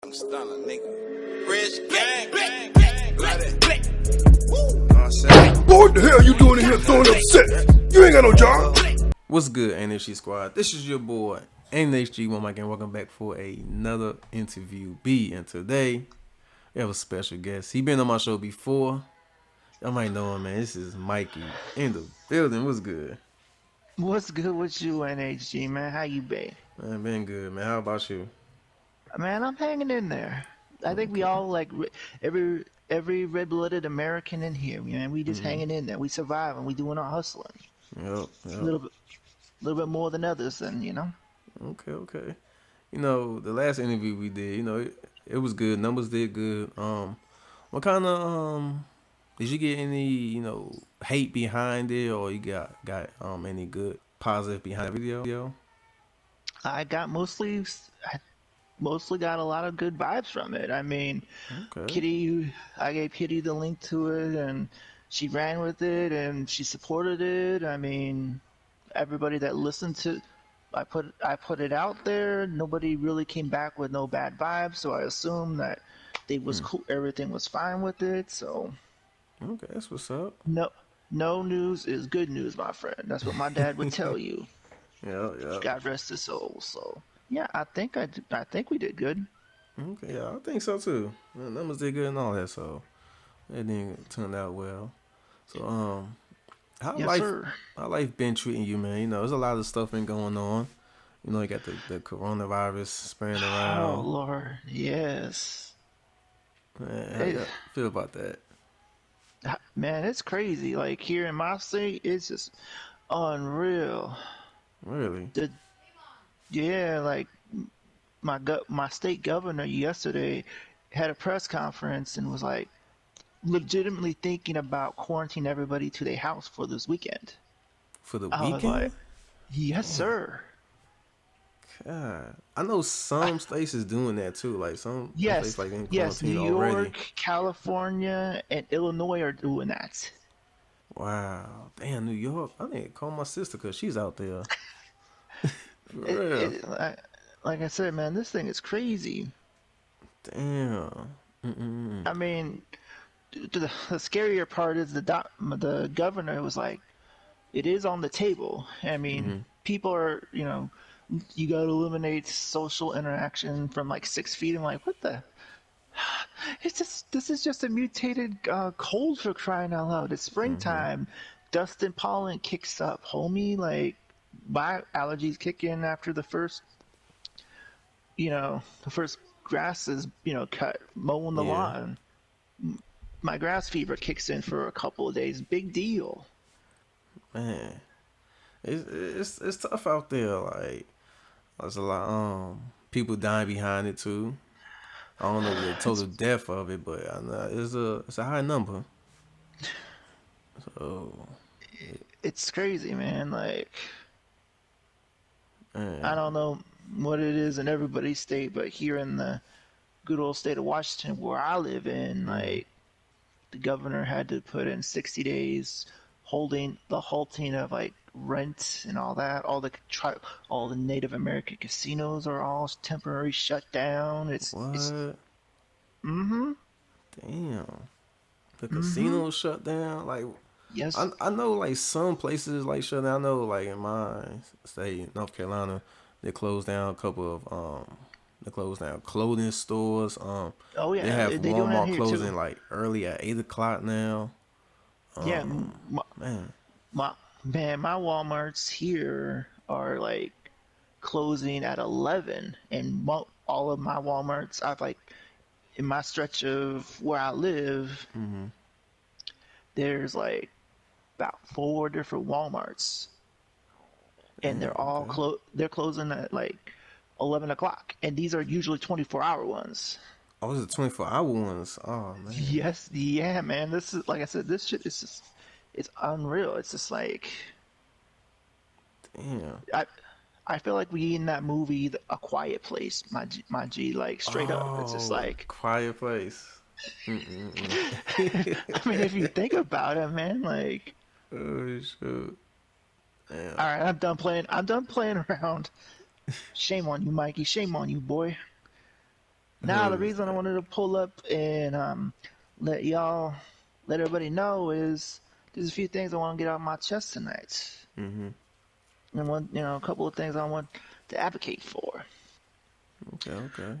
I'm stunner, nigga. Rich gang, gang, gang, like that. Woo. Know what I'm saying? Boy, what the hell you doing in here throwing up set? You ain't got no job. What's good, NHG squad? This is your boy NHG OneMic, and welcome back for another interview B. And today we have a special guest. He been on my show before. Y'all might know him, man. This is Mikey in the building. What's good? What's good with you, NHG, man? How you been? Man, been good, man. How about you? Man, I'm hanging in there. I think we all like every red-blooded American in here, man. We just hanging in there. We surviving. We doing our hustling. Yep. A little bit more than others, and Okay. You know, the last interview we did, you know, it was good. Numbers did good. What kind of did you get any, hate behind it, or you got any good positive behind the video? I mostly got a lot of good vibes from it. I mean, Okay. I gave Kitty the link to it, and she ran with it, and she supported it. I mean, everybody that listened to I put it out there. Nobody really came back with no bad vibes, so I assume that they was cool. Everything was fine with it. So Okay, that's what's up. no news is good news, my friend. That's what my dad would tell you. Yeah. God rest his soul. So yeah, I think we did good. Okay, yeah, I think so too. The numbers did good and all that, so it didn't turn out well. So how Yes, life sir. how life been treating you, man? You know, there's a lot of stuff been going on. You know, you got the coronavirus spreading Oh around. Lord, yes. Man, how It, you feel about that? man, it's crazy. Like here in my state, it's just unreal. Really? The Yeah, like my state governor yesterday had a press conference and was like legitimately thinking about quarantining everybody to their house for this weekend. For the I was like, weekend? yes, Damn. sir. God. I know some states is doing that too. Like some states Yes, like in yes. New quarantine already. York, California, and Illinois are doing that. Wow. Damn, New York. I need to call my sister because she's out there. For It, real. it, like I said, man, this thing is crazy. Damn. Mm-mm. I mean, the scarier part is the governor was like, it is on the table. I mean, people are, you got to eliminate social interaction from like 6 feet. I'm like, what the? This is just a mutated cold for crying out loud. It's springtime. Dust and pollen kicks up, homie. Like, my allergies kick in after the first grass is, cut, mowing the Yeah. lawn. My grass fever kicks in for a couple of days. Big deal. Man. It's tough out there. Like there's a lot people dying behind it too. I don't know the total It's depth of it, but I know it's a high number. So it's crazy, man. Like, I man. don't know what it is in everybody's state, but here in the good old state of Washington, where I live in, like the governor had to put in 60 days halting of like rent and all that. All the Native American casinos are all temporary shut down. It's What? mm-hmm Damn. The mm-hmm casino shut down. Like yes I know like some places like shut down. I know like in my state, North Carolina, they closed down a couple of they closed down clothing stores. oh They yeah have they doing that Walmart here too. closing like early at 8 o'clock now. Yeah, Man. my my Walmarts here are like closing at 11, and all of my Walmarts I've like in my stretch of where I live, there's like about four different Walmarts, and they're all Okay. they're closing at like 11 o'clock, and these are usually 24-hour ones. Oh, it's the 24-hour ones. Oh man. Yes, yeah, man. This is like I said, this shit is just it's unreal. It's just like Damn. I I feel like we in that movie, A Quiet Place. My G, like straight up. It's just Oh, like, quiet place. I mean, if you think about it, man, like, Oh shoot. Damn. all right, I'm done playing. I'm done playing around. Shame on you, Mikey. Shame on you, boy. Now, the reason I wanted to pull up and let y'all, let everybody know is there's a few things I want to get off my chest tonight, Mhm. and a couple of things I want to advocate for. Okay. Okay.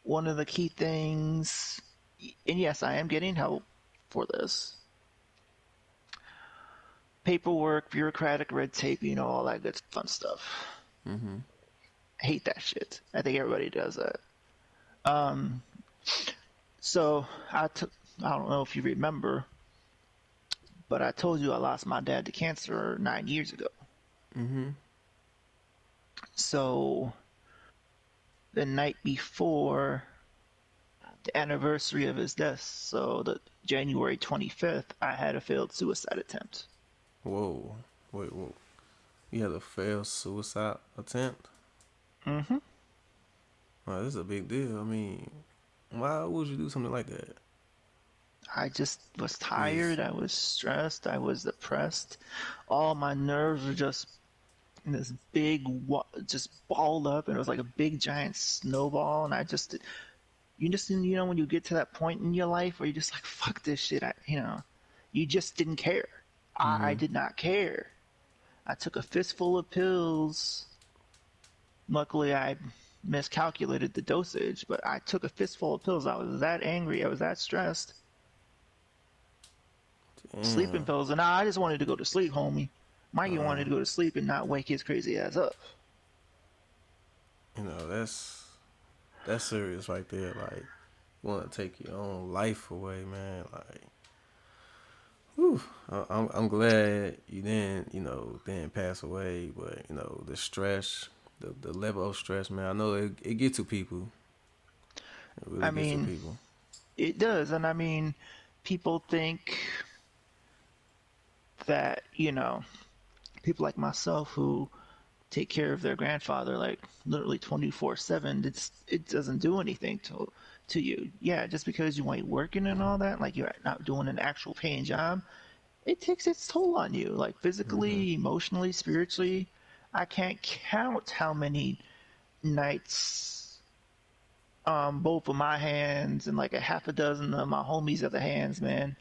One of the key things, and yes, I am getting help for this. Paperwork, bureaucratic red tape, all that good fun stuff. Mhm. I hate that shit. I think everybody does that. Um, so I don't know if you remember, but I told you I lost my dad to cancer 9 years ago. Mhm. So the night before the anniversary of his death, so the January 25th, I had a failed suicide attempt. Whoa. Wait. Whoa. You had a failed suicide attempt. Mm-hmm. Wow, this is a big deal. I mean, why would you do something like that? I just was You just. tired. I was stressed. I was depressed. All my nerves were just in this big, just balled up, and it was like a big giant snowball. And when you get to that point in your life where you're just like, fuck this shit. You just didn't care. I Mhm. did not care. I took a fistful of pills. Luckily, I miscalculated the dosage, but I took a fistful of pills. I was that angry. I was that stressed. Sleeping Damn. pills, and I just wanted to go to sleep, homie. Mikey wanted to go to sleep and not wake his crazy ass up. That's serious right there. Like, you want to take your own life away, man. Like, whew. I'm glad you didn't, didn't pass away, but the stress, the level of stress, man. I know it gets to people. It I really gets to mean, people. it does, and I mean, people think that people like myself who take care of their grandfather like literally 24/7. It doesn't do anything to you. Yeah, just because you ain't working and all that, like you're not doing an actual paying job, it takes its toll on you, like Mhm. physically, emotionally, spiritually. I can't count how many nights both of my hands and like a half a dozen of my homies' other hands, man,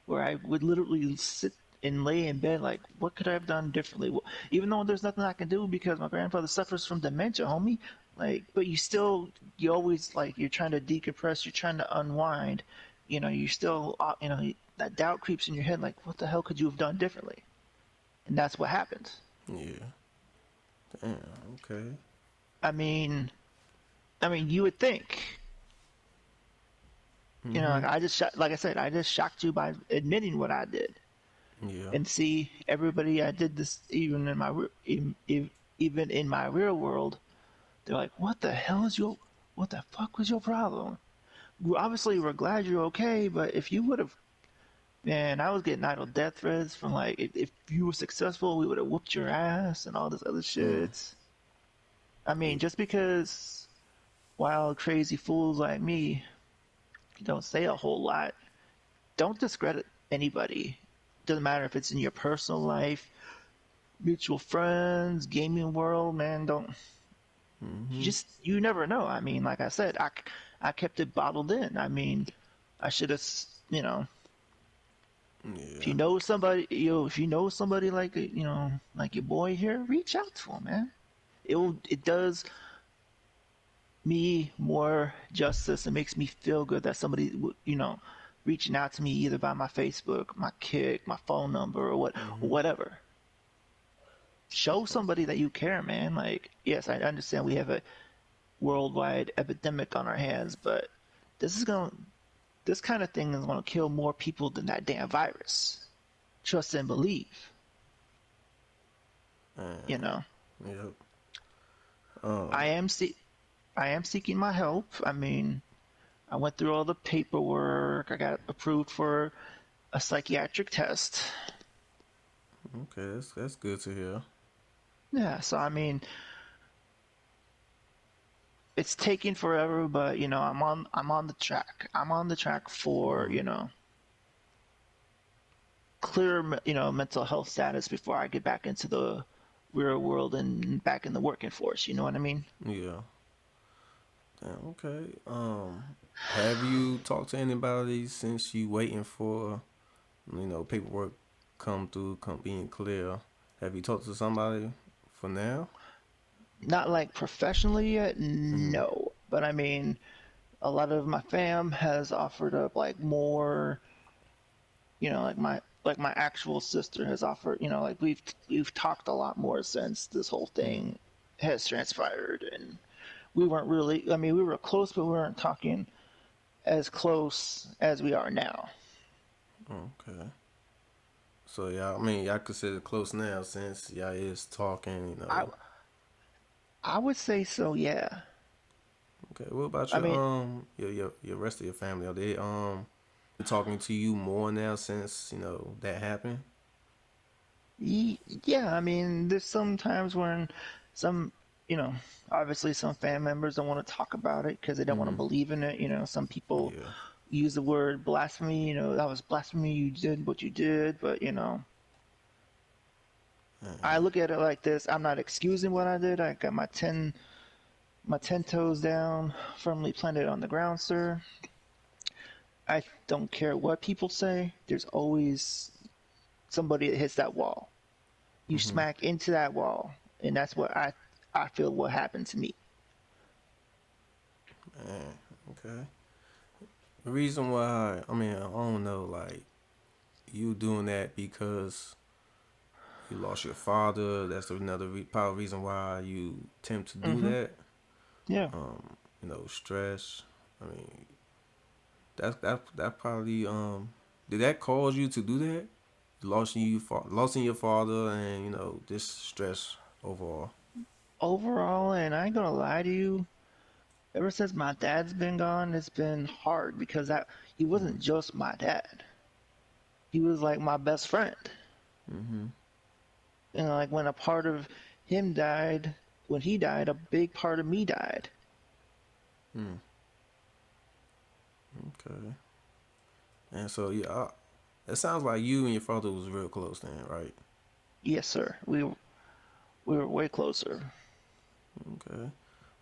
where I would literally sit and lay in bed like, what could I have done differently? Well, even though there's nothing I can do because my grandfather suffers from dementia, homie. Like, but you always like, you're trying to decompress, you're trying to unwind. You still, that doubt creeps in your head like, what the hell could you have done differently? And that's what happened. Yeah. Damn. Okay. I mean, you would think. Like Mhm. like I said, I just shocked you by admitting what I did, Yeah. and see everybody. I did this even in my real world. They're like, what the fuck was your problem? Obviously, we're glad you're okay, but if you would have, man, I was getting idle death threats from like, if you were successful, we would have whooped your ass and all this other Mm. shit. I mean, Yeah. just because wild, crazy fools like me don't say a whole lot, don't discredit anybody. Doesn't matter if it's in your personal life, mutual friends, gaming world, man. Don't Mhm. you never know. I mean, like I said, I kept it bottled in. I mean, I should have, if Yeah. you know somebody, if you know somebody like like your boy here, reach out to him, man. It does me more justice. It makes me feel good that somebody reaching out to me either by my Facebook, my Kik, my phone number, or whatever. Show somebody that you care, man. Like, yes, I understand we have a worldwide epidemic on our hands, but this is going to this kind of thing is going to kill more people than that damn virus. Trust and believe, you Man. know. Yep. I Um. am see I am seeking my help. I mean, I went through all the paperwork. I got approved for a psychiatric test. Okay. That's good to hear. Yeah, so I mean, it's taking forever, but I'm on the track. I'm on the track for, Mhm. clear, mental health status before I get back into the real world and back in the working force. You know what I mean? Yeah. Damn, okay. Have you talked to anybody since you waiting for, paperwork come being clear? Have you talked to somebody for now? Not like professionally yet, Mm-hmm. no. But I mean, a lot of my fam has offered up like more, like my actual sister has offered, like we've talked a lot more since this whole Mm-hmm. thing has transpired, and we weren't really, I mean, we were close, but we weren't talking as close as we are now. Okay. So y'all, y'all consider close now since y'all is talking. I I would say so, yeah. Okay. What about I mean, your rest of your family? Are they talking to you more now since that happened? yeah, I mean, there's some times when some, you know, obviously some fan members don't want to talk about it because they don't want to Mm-hmm. believe in it. Some people Yeah. use the word blasphemy, that was blasphemy, you did what you did, but, I look at it like this. I'm not excusing what I did. I got my ten toes down, firmly planted on the ground, sir. I don't care what people say. There's always somebody that hits that wall. You Mm-hmm. smack into that wall, and that's what I feel what happened to me. Man. Okay. The reason why, I don't know, like you doing that because you lost your father. That's another power reason why you attempt to do Hmm. that. Yeah. Stress. I mean, that probably did that cause you to do that? Losing your father, and this stress overall. Overall, and I ain't gonna lie to you, ever since my dad's been gone, it's been hard because that he wasn't just my dad. He was like my best friend. Mm-hmm. And like when a part of him died, when he died, a big part of me died. Mm, okay. And so yeah, it sounds like you and your father was real close then, right? Yes, sir. We were way closer. Okay.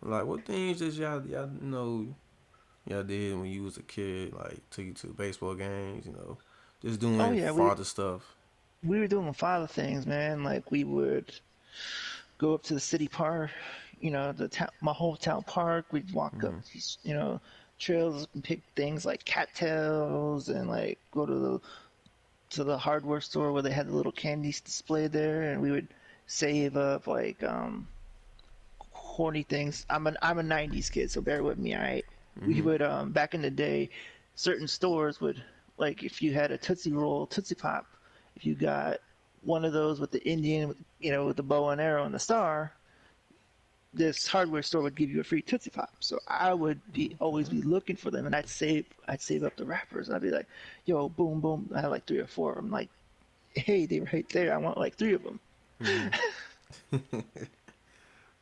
Like what things did y'all y'all did when you was a kid? Like took you to baseball games, just Oh doing yeah, we father stuff. we were doing father things, man. Like we would go up to the city park, the town, my hometown park. We'd walk up Mm-hmm. these, trails and pick things like cattails, and like go to the hardware store where they had the little candies display there, and we would save up like corny things. I'm a '90s kid, so bear with me. All right, we Mm-hmm. would back in the day, certain stores would, like, if you had a Tootsie Roll, Tootsie Pop, if you got one of those with the Indian, with the bow and arrow and the star, this hardware store would give you a free Tootsie Pop. So I would be always Okay. be looking for them, and I'd save up the wrappers. I'd be like, yo, boom, boom. I had like three or four of them. Like, hey, they right there. I want like three of them. Mm-hmm.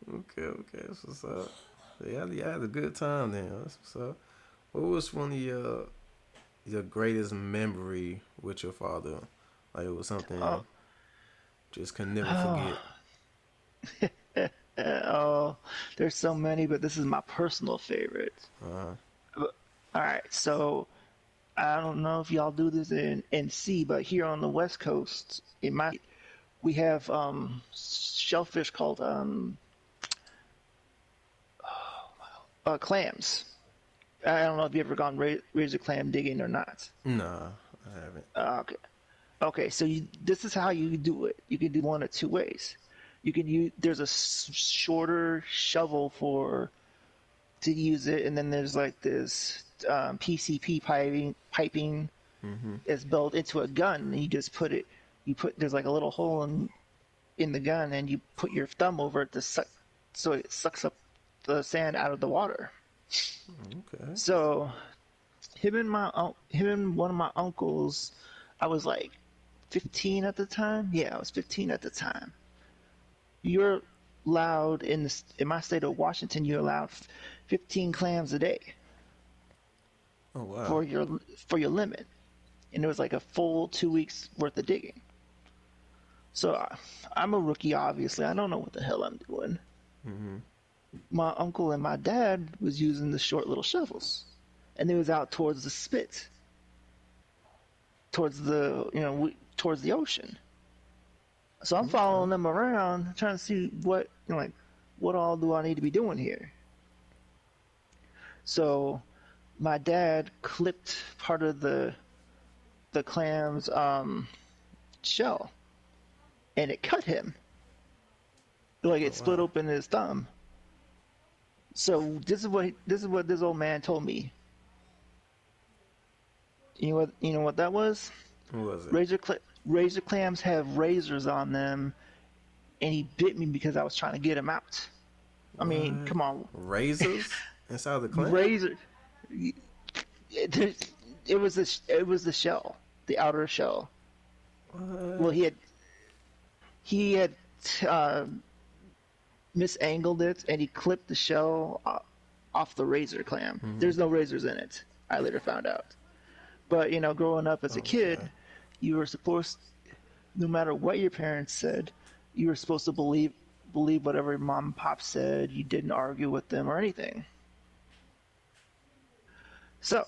Okay, okay, that's what's up. Yeah, you had a good time then. That's what's up. What was one of your greatest memory with your father? Like it was Oh, something just can never oh, forget. oh, there's so many, but this is my personal favorite. Uh, All right, so I don't know if y'all do this in C, but here on the West Coast, in my state, we have shellfish called clams. I don't know if you ever gone razor clam digging or not. nah, I haven't. Okay, okay. So this is how you do it. You can do one of two ways. You can use there's a shorter shovel for to use it, and then there's like this PCP piping Mm-hmm. is built into a gun, and there's like a little hole in the gun, and you put your thumb over it to suck, so it sucks up the sand out of the water. Okay. So him and one of my uncles, I was like 15 at the time. Yeah, I was 15 at the time. You're allowed in my state of Washington. You're allowed 15 clams a day Oh wow. for your limit, and it was like a full 2 weeks worth of digging. So I'm a rookie, obviously. I don't know what the hell I'm doing. Mm-hmm. my uncle and my dad was using the short little shovels, and they was out towards the spit, towards the towards the ocean. So I'm following them around, trying to see what like what all do I need to be doing here. So my dad clipped part of the clam's shell, and it cut him. Like it split open his thumb. So this is what this old man told me. You know what that was? Who was it? Razor clams have razors on them, and he bit me because I was trying to get him out. I mean, come on, Razors inside the clam? razor. It was the shell, the outer shell. What? Well, he had misangled it, and he clipped the shell off the razor clam. There's no razors in it. I later found out. But growing up as a kid, you were supposed, no matter what your parents said, you were supposed to believe whatever mom and pop said. You didn't argue with them or anything. So,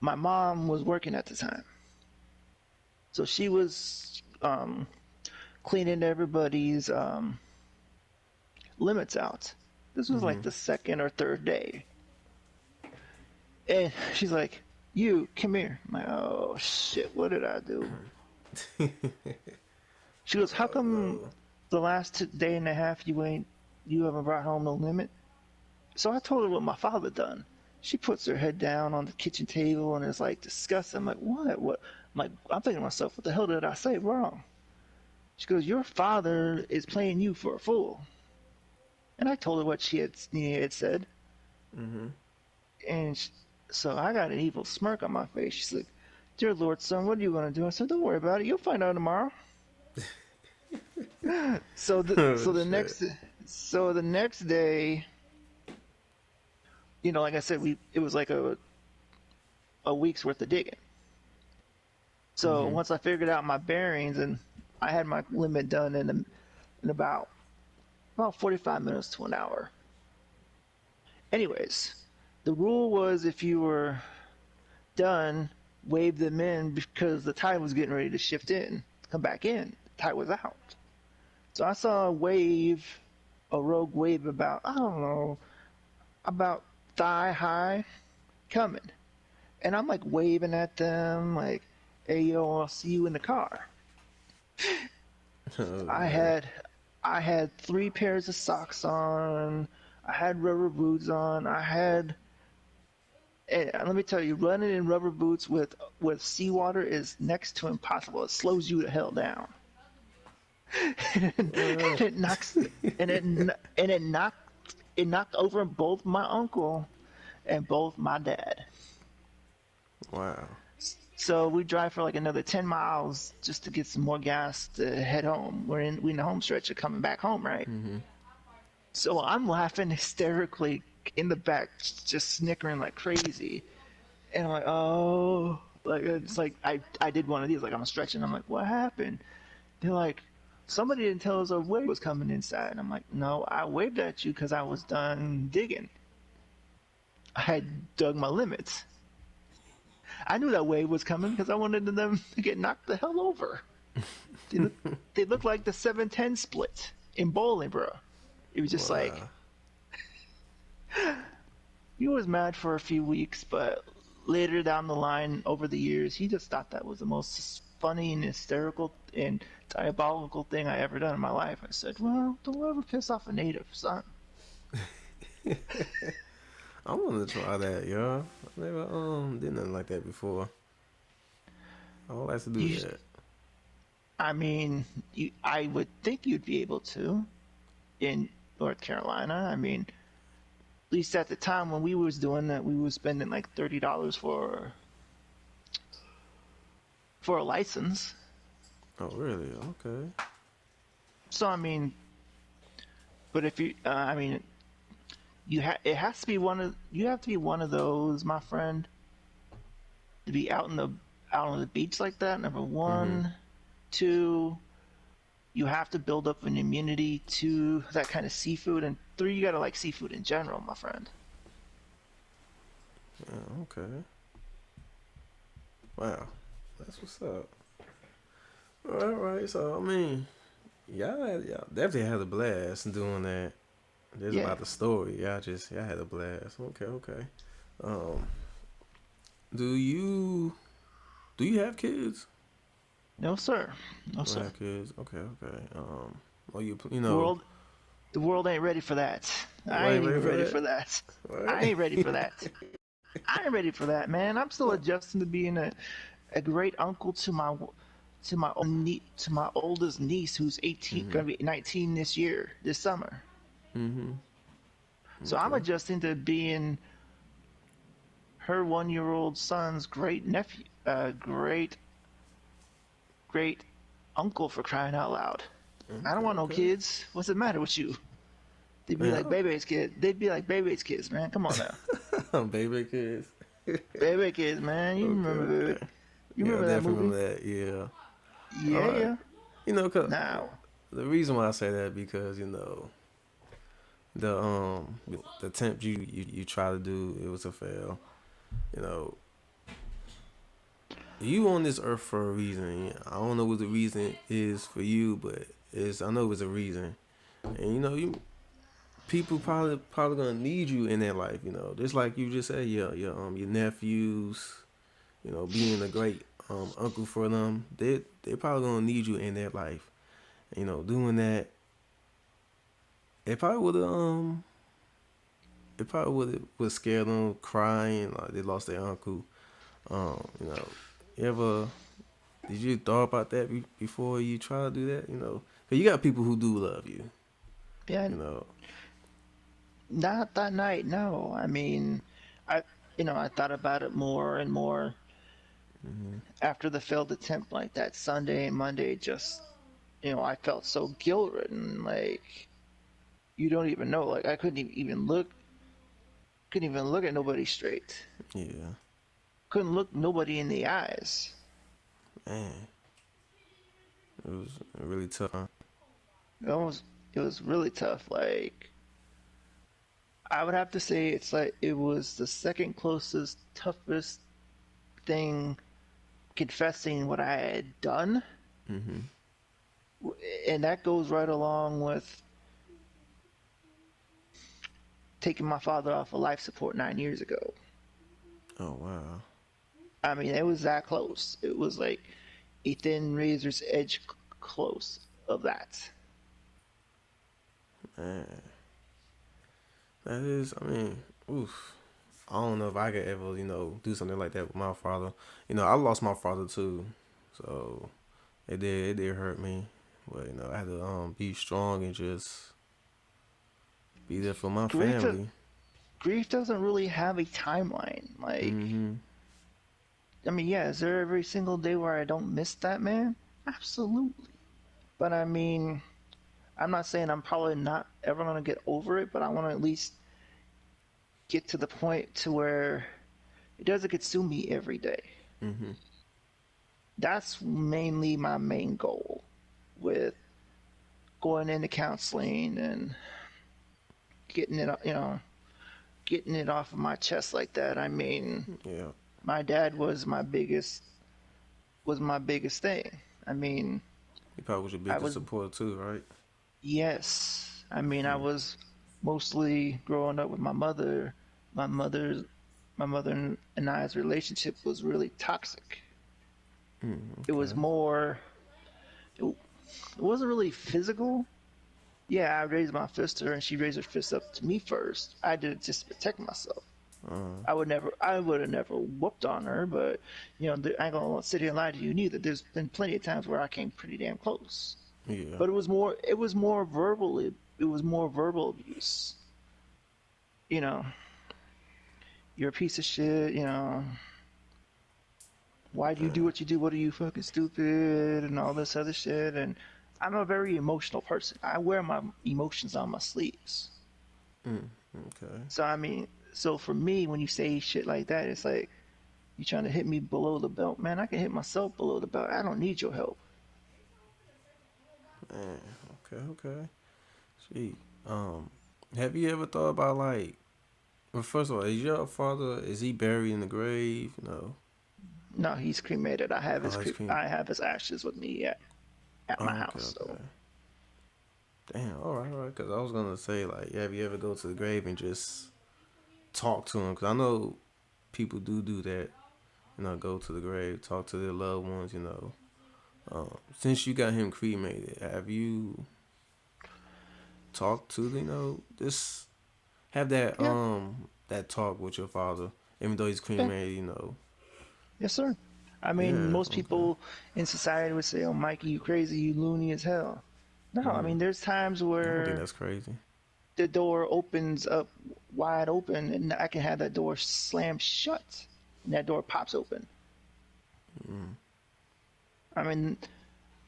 my mom was working at the time, so she was cleaning everybody's limits out. This was like the second or third day. And she's like, "You, come here." I'm like, "Oh, shit, what did I do?" She goes, "How come the last day and a half you haven't brought home no limit?" So I told her what my father done. She puts her head down on the kitchen table and is like disgusted. I'm like, "What? What?" I'm thinking to myself, "What the hell did I say wrong?" She goes, "Your father is playing you for a fool." And I told her what she had said. And so I got an evil smirk on my face. She's like, "Dear Lord, son, what are you going to do?" I said, "Don't worry about it. You'll find out tomorrow." So the next day, like I said, it was like a week's worth of digging. So once I figured out my bearings, and I had my limit done in about 45 minutes to an hour. Anyways, the rule was if you were done, wave them in because the tide was getting ready to shift in, come back in. The tide was out. So I saw a rogue wave about, I don't know, about thigh high coming. And I'm like waving at them like, "Hey, yo, I'll see you in the car." I had 3 pairs of socks on. I had rubber boots on. And let me tell you, running in rubber boots with seawater is next to impossible. It slows you the hell down. and it knocked over both my uncle and both my dad. Wow. So we drive for like another 10 miles just to get some more gas to head home. We're in the home stretch of coming back home, right? So I'm laughing hysterically in the back, just snickering like crazy. And I'm like, "Oh," like it's like I did one of these, like I'm stretching. I'm like, "What happened?" They're like, "Somebody didn't tell us a wave was coming inside." And I'm like, "No, I waved at you because I was done digging. I had dug my limits. I knew that wave was coming because I wanted them to get knocked the hell over." They look like the 7-10 split in bowling, bro. It was just like, he was mad for a few weeks, but later down the line, over the years, he just thought that was the most funny and hysterical and diabolical thing I ever done in my life. I said, "Well, don't ever piss off a native, son." I want to try that, yo. I never did nothing like that before. I would like to do that. I mean, I would think you'd be able to in North Carolina. I mean, at least at the time when we was doing that, we was spending like $30 for a license. Oh, really? Okay. So I mean, but if you, I mean, it has to be you have to be one of those, my friend, to be out on the beach like that. Number one, 2, you have to build up an immunity to that kind of seafood, and 3, you gotta like seafood in general, my friend. Yeah, okay. Wow, that's what's up. All right. So I mean, y'all definitely had a blast doing that. Just Yeah. about the story. Y'all had a blast. Okay. Um, do you have kids? No, sir. No, You don't sir. have kids. Okay. Well, you The know, world, the world ain't ready for that. I I ain't ain't ready even for ready that. for that. I What? ain't ready for that. I ain't ready for that, man. I'm still adjusting to being a great uncle to my oldest niece who's 18, Mhm. gonna be 19 this summer. Mhm. So I'm Okay. adjusting to being her 1-year-old son's great nephew, great uncle, for crying out loud. I don't want no Okay. kids. What's the matter with you? They'd be like Man, Bebe's kids. They'd be like Bebe's kids, man. Come on now. baby kids. Bebe kids, man. You Okay. remember Bebe? Okay. You Yeah, I remember that definitely movie? remember that. Yeah. All Yeah, right. yeah. Cause Now, the reason why I say that because the attempt you try to do, it was a fail. You know, you on this earth for a reason. I don't know what the reason is for you, but it's I know it's a reason. And you people probably gonna need you in their life. Just like you just said, your nephews. Being a great uncle for them, they probably gonna need you in their life. Doing that, it probably would scare them, crying like they lost their uncle. You ever did you thought about that before you try to do that? 'Cause you got people who do love you. yeah, You know. not that night. No, I mean, I, I thought about it more and more Hmm. after the failed attempt, like that Sunday and Monday. Just, I felt so guilt ridden. Like you don't even know. Like I couldn't even look at nobody straight. Yeah, Couldn't look nobody in the eyes. man, it was really tough. Huh? It was really tough. Like I would have to say it's like it was the second closest, toughest thing confessing what I had done. Hmm. And that goes right along with taking my father off of life support 9 years ago. Oh wow, I mean, it was that close. It was like a thin razor's edge close of that. man, that is. I mean, oof. I don't know if I could ever, do something like that with my father. I lost my father too, so it did hurt me. But I had to be strong and just be there for my Grief, family. grief doesn't really have a timeline. Like, Mhm. I mean, yeah, is there every single day where I don't miss that man? Absolutely. But I mean, I'm not saying I'm probably not ever gonna get over it, but I want to at least get to the point to where it doesn't consume me every day. Mhm. That's mainly my main goal with going into counseling and getting it, getting it off of my chest like that. I mean, Yeah. my dad was my biggest thing. I mean, He probably was your I biggest was supporter too, right? yes. I mean, I Mm. was mostly growing up with my mother. My mother's my mother and I's relationship was really toxic. Mm. It was Okay. more. It wasn't really physical. Yeah, I raised my fist at her, and she raised her fist up to me first. I did it just to protect myself. Uh. I would have never whooped on her, but I ain't gonna sit here and lie to you neither. There's been plenty of times where I came pretty damn close, Yeah. but it was more verbal abuse. You know, you're a piece of shit. Why do you do what you do? What are you fucking stupid and all this other shit? And I'm a very emotional person. I wear my emotions on my sleeves. Mm. Okay. So I mean, so for me, when you say shit like that, it's like you trying to hit me below the belt, man. I can hit myself below the belt. I don't need your help. Man, okay. Sweet. Have you ever thought about like? Well, first of all, is your father is he buried in the grave? No. No, he's cremated. Oh, he's cream. I have his ashes with me at my Oh, okay, house. So okay. Damn. All right. Because I was gonna say like, have you ever go to the grave and just talk to him? Because I know people do that. You know, go to the grave, talk to their loved ones. You know, since you got him cremated, have you talked to just have yeah, that talk with your father, even though he's yeah, cremated? You know. yes, sir. I mean, Yeah. most Okay. people in society would say, "Oh, Mikey, you crazy, you loony as hell." No, I mean, there's times I don't think where that's crazy. the door opens up wide open, and I can have that door slammed shut, and that door pops open. I mean,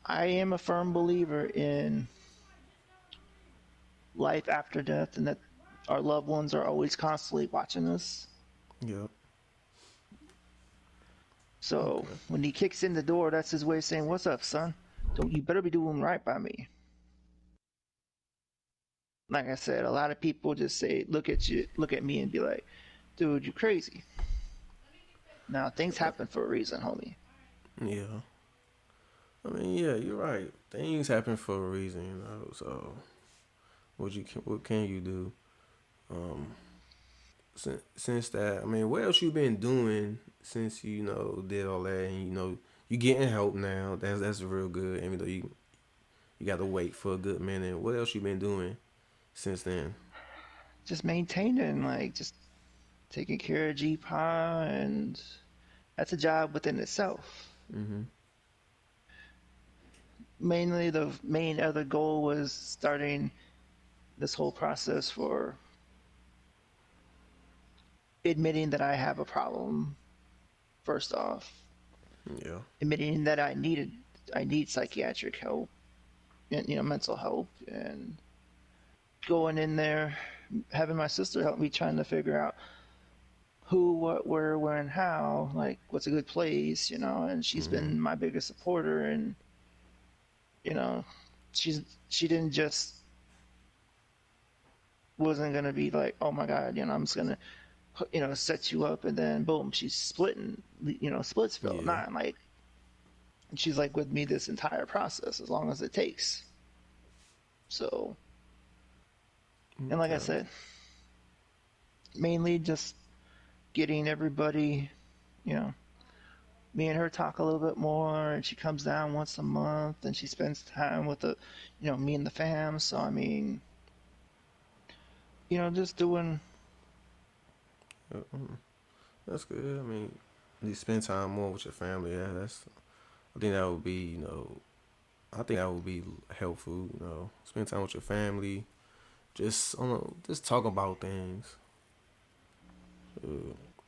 I am a firm believer in life after death, and that our loved ones are always constantly watching us. Yep. So Okay. when he kicks in the door, that's his way of saying, "What's up, son? Don't you better be doing right by me." Like I said, a lot of people just say, look at me, and be like, "Dude, you crazy." Now things happen for a reason, homie. Yeah. I mean, yeah, you're right. Things happen for a reason, you know. So, what can you do? Um, since that, I mean, what else you been doing since did all that, and you getting help now. That's real good. Even though you got to wait for a good minute. What else you been doing since then? Just maintaining, like, just taking care of GPA, and that's a job within itself. Mm-hmm. Mainly, the main other goal was starting this whole process for admitting that I have a problem. First off, Yeah. admitting that I need psychiatric help and mental help, and going in there, having my sister help me trying to figure out who, what, where, when, how, like what's a good place, and she's Mm-hmm. been my biggest supporter, and you know, she's she didn't just wasn't gonna be like, oh my god, I'm just gonna set you up, and then boom, she's splitting, Splitsville. Yeah. Not like she's like with me this entire process as long as it takes. So, and like I Okay. said, mainly just getting everybody, you know, me and her talk a little bit more, and she comes down once a month, and she spends time with me and the fam. So I mean, just doing. That's good. I mean, you spend time more with your family. Yeah, that's. I think that would be, I think that would be helpful. Spend time with your family. Just, I don't know, just talk about things.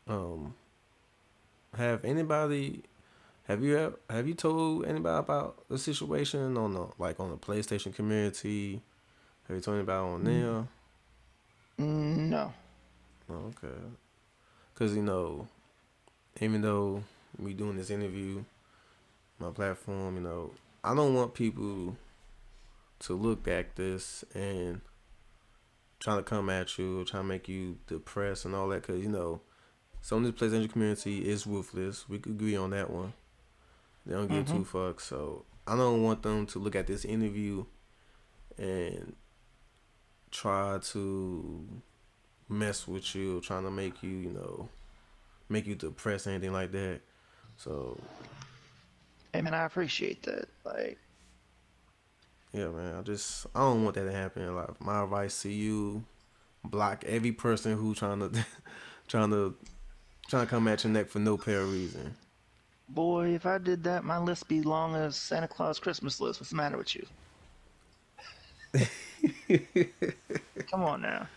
Um, have anybody, have you told anybody about the situation on the PlayStation community? Have you told anybody on there? No. Oh, okay, because even though we doing this interview, my platform, I don't want people to look at this and trying to come at you, trying to make you depressed and all that. Because some of this PlayStation community is ruthless. We could agree on that one. They don't give Mm-hmm. two fucks. So I don't want them to look at this interview and try to mess with you, trying to make you, make you depressed, anything like that. So I mean, I appreciate that. Like, yeah, man, I don't want that to happen. Like my advice to you, block every person who trying to trying to trying to come at your neck for no fair reason. boy, if I did that, my list be long as Santa Claus Christmas list. What's the matter with you? Come on now.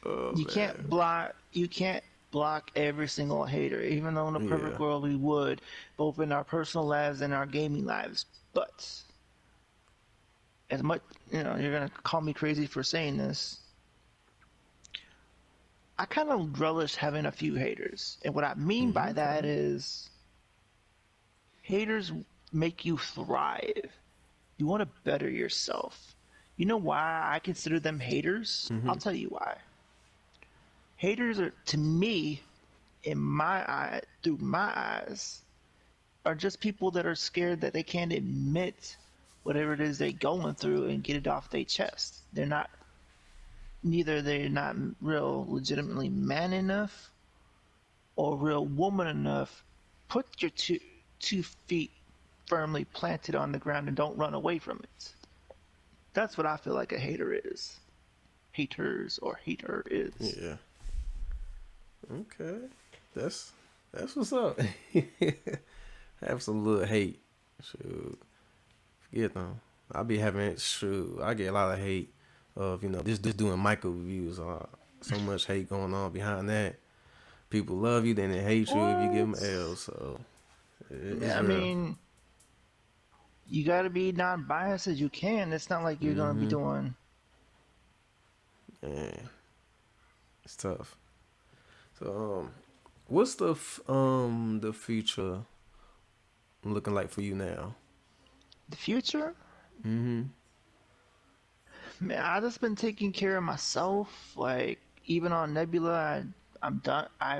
Oh You can't man. block. You can't block every single hater. Even though in a perfect Yeah. world we would, both in our personal lives and our gaming lives. But as much, you're gonna call me crazy for saying this. I kind of relish having a few haters, and what I mean by that Okay. is haters make you thrive. You want to better yourself. You know why I consider them haters? I'll tell you why. Haters are, to me, in my eye, through my eyes, are just people that are scared that they can't admit whatever it is they're going through and get it off their chest. They're not real legitimately man enough or real woman enough. Put your two feet firmly planted on the ground and don't run away from it. That's what I feel like a hater is. Haters or hater is. Yeah. Okay. That's what's up. Have some little hate. Shoot. Forget them. I be having I get a lot of hate of, this doing micro reviews. So much hate going on behind that. People love you, then they hate you if you give them L's. So it's I real. mean, you got to be non-biased as you can. It's not like you're going to be doing. Yeah. It's tough. So what's the future looking like for you now? The future? Mm-hmm. Man, I just been taking care of myself. Like, even on Nebula, I'm done. I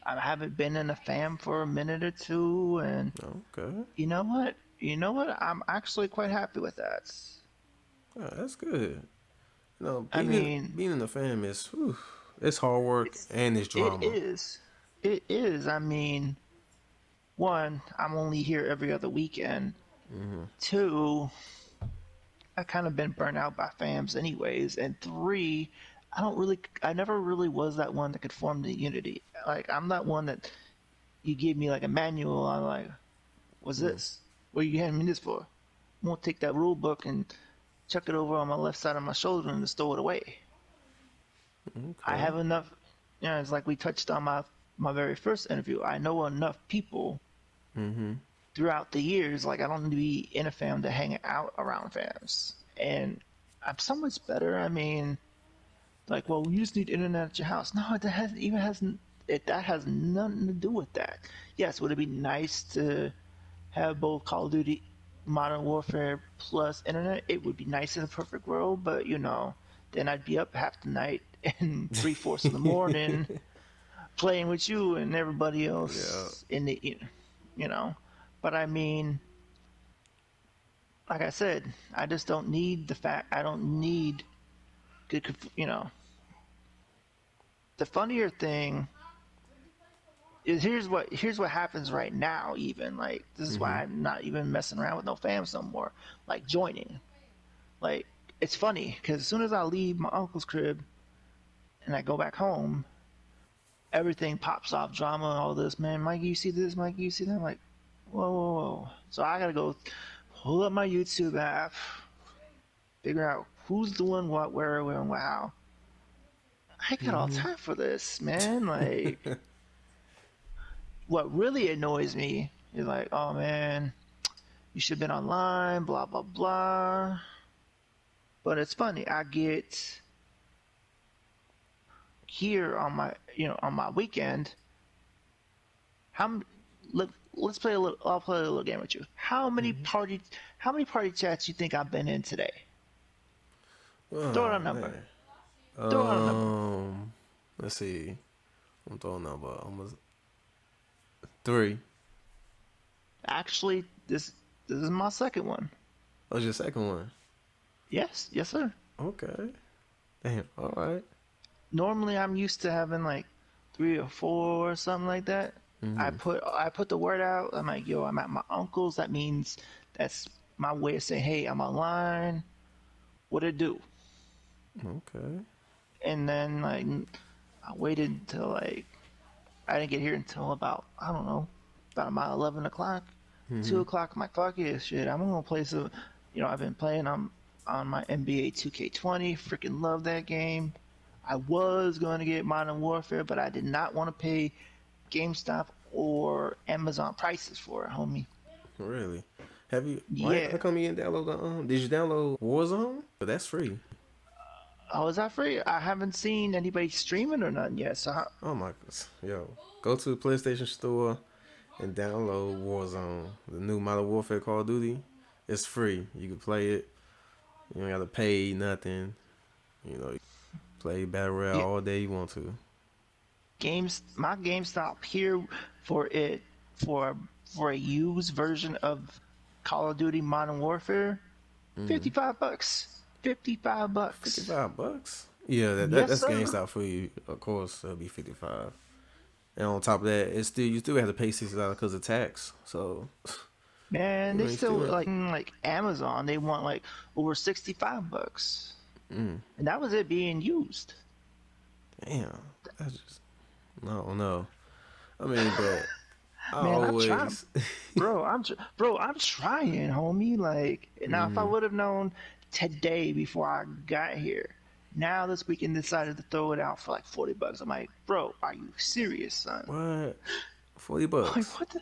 haven't been in a fam for a minute or two, and Okay. you know what? I'm actually quite happy with that. Oh, that's good. I mean, Being in the fam it's hard work and it's it drama. is. It is. I mean, one, I'm only here every other weekend. Two, I kind of been burnt out by fams anyways. And three, I never really was that one that could form the unity. Like, I'm not one that you give me like a manual. I'm like, what's this? What are you handing me this for? I won't take that rule book and chuck it over on my left side of my shoulder and just throw it away. I Okay. have enough, it's like we touched on my very first interview. I know enough people Mm-hmm. throughout the years. Like, I don't need to be in a fam to hang out around fams. And I'm so much better. I mean, like, well, you just need internet at your house. No, that has nothing to do with that. Yes, would it be nice to have both Call of Duty Modern Warfare plus internet? It would be nice in a perfect world, but then I'd be up half the night and 3/4 of the morning playing with you and everybody Yeah. else in the you know. But I mean, like I said, I just don't need I don't need good. The funnier thing is here's what happens right now. Even like this is why I'm not even messing around with no fams no more. Like joining, like it's funny because as soon as I leave my uncle's crib and I go back home, everything pops off, drama, all this. Man, Mikey, you see this? Mikey, you see that? I'm like, whoa, whoa, whoa. So I gotta go pull up my YouTube app, figure out who's doing what, where, when, how. I got all time for this, man. Like, what really annoys me is like, oh man, you should have been online, blah blah blah. But it's funny, I get here on my weekend. How look? Let's play a little. I'll play a little game with you. How many party chats you think I've been in today? Throw out Oh a number. man. Throw out a number. Let's see. I'm throwing number almost 3. Actually, this is my second one. Oh, your second one. Yes, yes, sir. Okay. Damn. All right. Normally, I'm used to having like 3 or 4 or something like that. I put the word out. I'm like, yo, I'm at my uncle's. That means that's my way of saying, hey, I'm online. What it do? Okay. And then like I waited until like I didn't get here until about I don't know about 11 o'clock, 2 o'clock. I'm like, fuck yeah, shit. I'm gonna play some. I've been playing on my NBA 2K20. Freaking love that game. I was going to get Modern Warfare, but I did not want to pay GameStop or Amazon prices for it, homie. Really? Have you? Why? Yeah. How come you didn't download the? Did you download Warzone? But that's free. Oh, is that free? I haven't seen anybody streaming or nothing yet. So Oh my goodness. Yo, go to the PlayStation Store and download Warzone, the new Modern Warfare Call of Duty. It's free. You can play it. You don't got to pay nothing. You know, you play Battle Royale Yeah, all day you want to. my GameStop here for it for a used version of Call of Duty Modern Warfare, $55. $55. $55. Yeah, Yes, that's sir. GameStop for you. Of course, it'll be 55. And on top of that, it's still you still have to pay $60 because of tax. So Man, you they ain't still still like Amazon. They want like over $65, mm, and that was it being used. damn. That's just no. I mean, but I Man, I'm trying, always bro. I'm trying, homie. Like now, if I mm, would have known today before I got here, now this weekend decided to throw it out for like $40. I'm like, bro, are you serious, son? what 40 Like bucks. what the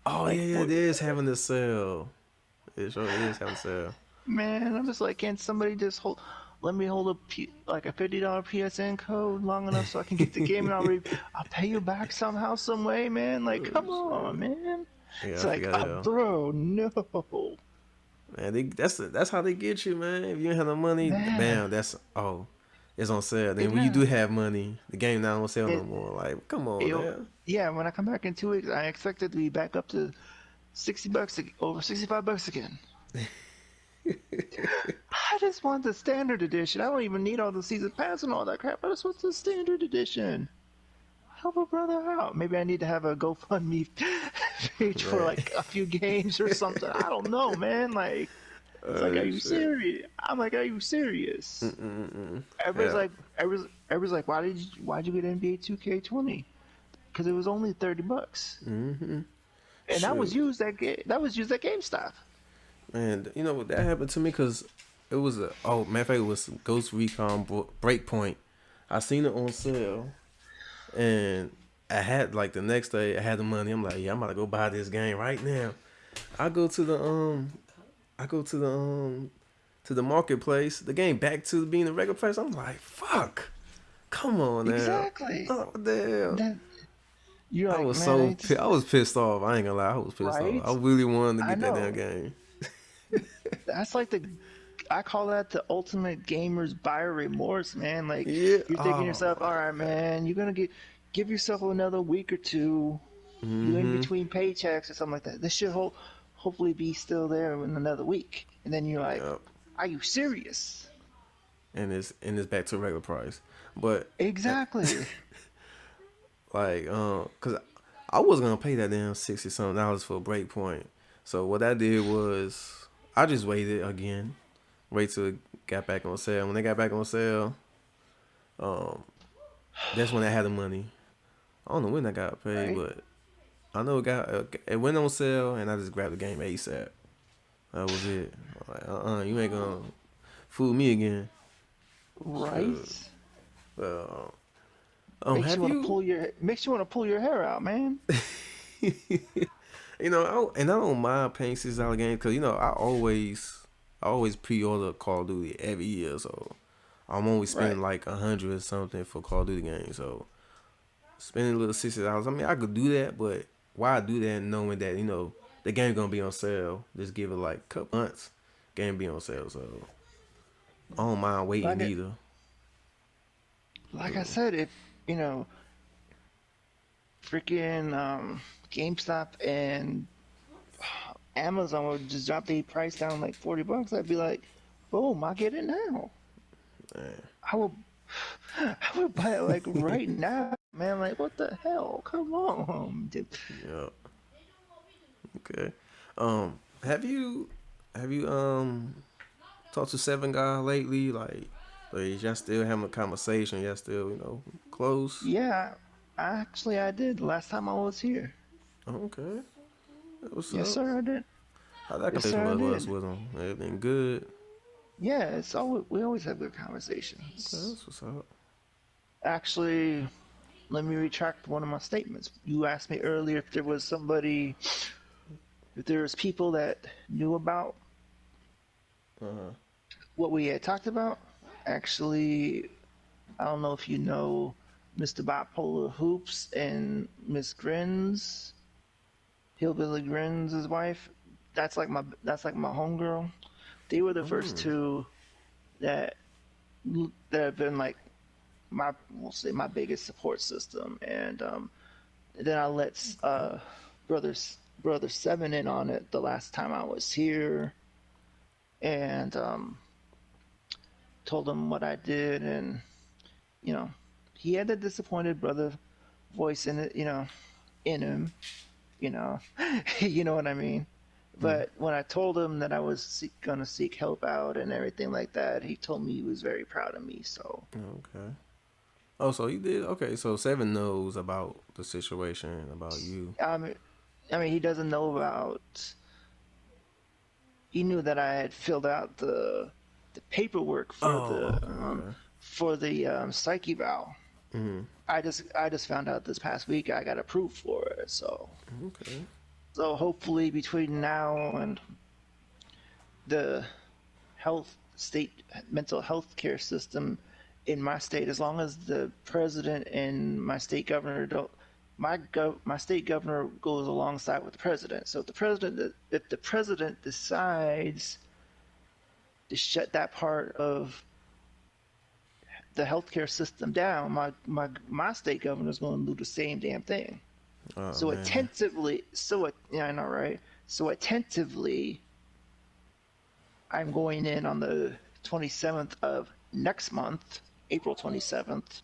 Oh like yeah, it for is having a sale. It sure is having a sale. man? I'm just like, can't somebody just let me hold like a $50 PSN code long enough so I can get the game and I'll pay you back somehow, some way, man. Like, Oh, come on, shit. man. Yeah, It's I like, forgot that. bro, no, Man, that's how they get you, man. If you ain't have no money, man. bam, it's on sale. Then when you do Yeah, have money, the game not on sale no it, more. Like, come on, it, man. yeah. When I come back in 2 weeks, I expect it to be back up to $60, over $65 again. I just want the standard edition. I don't even need all the season pass and all that crap. I just want the standard edition. Help a brother out. Maybe I need to have a GoFundMe page for Right. like a few games or something. I don't know, man. Like, it's like, are you Shit. serious? I'm like, are you serious? Mm-mm-mm. Everybody's Yeah. like, everybody's like, why'd you get NBA 2K20? Because it was only $30, Mm-hmm. and Shoot. that was used at GameStop. And you know that happened to me because it was matter of fact, it was Ghost Recon Breakpoint. I seen it on sale, and I had like the next day I had the money. I'm like, yeah, I'm about to go buy this game right now. I go to the I go to the marketplace. The game back to being the regular price. I'm like, fuck, come on now. Exactly. Oh damn. That you're I like, was man, I I was pissed off. I ain't gonna lie, I was pissed off. right? I really wanted to I get that damn know. game. That's like I call that the ultimate gamer's buyer remorse, man. Like Yeah. you're thinking to Oh yourself, all my right, god. man, you're gonna give yourself another week or two. You in Mm-hmm. between paychecks or something like that. This should hopefully be still there in another week. And then you're like, Yep. are you serious? And it's back to regular price. But Exactly. cause I was gonna pay that damn $60 for a break point. So what I did was I just waited again. Wait till it got back on sale. When they got back on sale, um, that's when I had the money. I don't know when I got paid, Right? but I know it went on sale, and I just grabbed the game ASAP. That was it. Like, you ain't gonna fool me again. Right? Sure. Have you? Makes you want to pull your hair out, man. You know, I don't mind paying $6 games because you know I always pre-order Call of Duty every year, so I'm always Right. spending like 100 or something for Call of Duty games. So spending a little $60, I mean, I could do that, but why do that knowing that you know the game gonna be on sale? Just give it like a couple months, game be on sale, so I don't mind waiting Like either. like I said, if you know, freaking GameStop and Amazon would just drop the price down like $40, I'd be like, boom, I get it now. Man. I would I would buy it like right now, man. Like what the hell? Come on, dude. Yeah. Okay. Have you talked to Seven Guy lately? Like is y'all still having a conversation? Y'all still close? Yeah, I did last time I was here. Okay. What's Yes, up? sir, I did. How that Yes, conversation sir, I was did. with him? Everything good? Yeah, we always have good Okay, conversations. that's what's up. Actually, let me retract one of my statements. You asked me earlier if there was people that knew about Uh-huh. what we had talked about. Actually, I don't know if you know Mr. Bipolar Hoops and Miss Grins. Hillbilly Grins' wife. That's like my homegirl. They were the first two that that have been like we'll say my biggest support system, and then I let brother Seven in on it the last time I was here, and told him what I did, and you know, he had the disappointed brother voice in it, in him, you know, you know what I mean. But when I told him that I was gonna seek help out and everything like that, he told me he was very proud of me. So Okay. Oh, so you did? Okay, so Seven knows about the situation, about you. he doesn't know about. He knew that I had filled out the paperwork Oh, okay, okay. for the psyche eval. Mm-hmm. I just found out this past week I got approved for it. Okay. So hopefully between now and the health state mental health care system in my state, as long as the president and my state governor don't, my state governor goes alongside with the president. So if the president decides to shut that part of the healthcare system down, my state governor is going to do the same damn thing. Oh So man. attentively, yeah, I know, right? So attentively, I'm going in on the 27th of next month, April 27th,